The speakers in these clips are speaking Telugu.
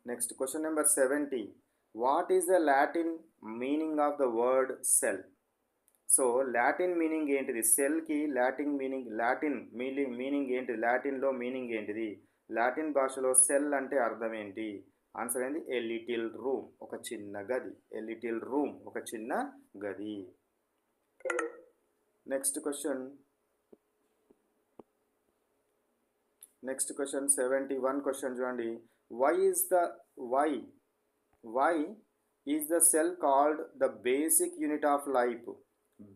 Next question number 70. What is the Latin meaning of the word cell? So Latin meaning ఏంటిది? సెల్కి లాటిన్ మీనింగ్ ఏంటిది? లాటిన్లో మీనింగ్ ఏంటిది? లాటిన్ భాషలో సెల్ అంటే అర్థం ఏంటి? ఆన్సర్ ఏంది? ఏ లిటిల్ రూమ్, ఒక చిన్న గది. ఏ లిటిల్ రూమ్, ఒక చిన్న గది. నెక్స్ట్ క్వశ్చన్ 71 క్వశ్చన్ చూడండి. Why is the cell called the basic unit of life?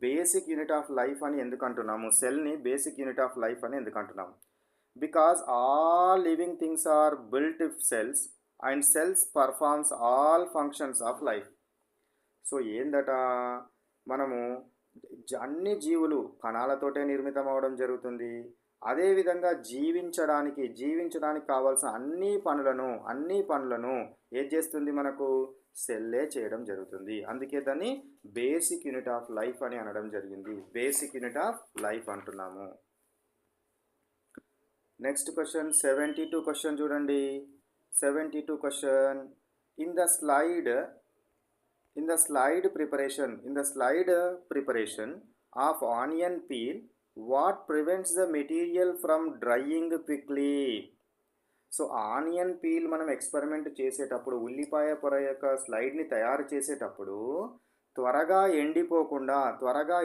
Basic unit of life అని ఎందుకు అంటున్నాము? సెల్ని బేసిక్ యూనిట్ ఆఫ్ లైఫ్ అని ఎందుకు అంటున్నాము? Because all living things are built cells and cells performs all functions of life. So ఏందట, మనము అన్ని జీవులు కణాలతోటే నిర్మితం అవడం జరుగుతుంది. అదేవిధంగా జీవించడానికి కావాల్సిన అన్ని పనులను ఏది చేస్తుంది? మనకు సెల్లే చేయడం జరుగుతుంది. అందుకే దాన్ని బేసిక్ యూనిట్ ఆఫ్ లైఫ్ అని అనడం జరిగింది. బేసిక్ యూనిట్ ఆఫ్ లైఫ్ అంటున్నాము. నెక్స్ట్ క్వశ్చన్ 72 క్వశ్చన్ చూడండి. 72 question. In the slide preparation of onion peel, what prevents the material from drying quickly? So onion peel మనం ఎక్స్పెరిమెంట్ చేసేటప్పుడు, ఉల్లిపాయ పొర యొక్క స్లైడ్ని తయారు చేసేటప్పుడు త్వరగా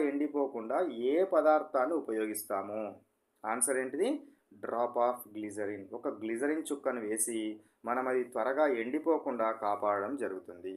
ఎండిపోకుండా ఏ పదార్థాన్ని ఉపయోగిస్తాము? ఆన్సర్ ఏంటిది? Drop of glycerin. ఒక గ్లిజరిన్ చుక్కను వేసి మనం అది త్వరగా ఎండిపోకుండా కాపాడడం జరుగుతుంది.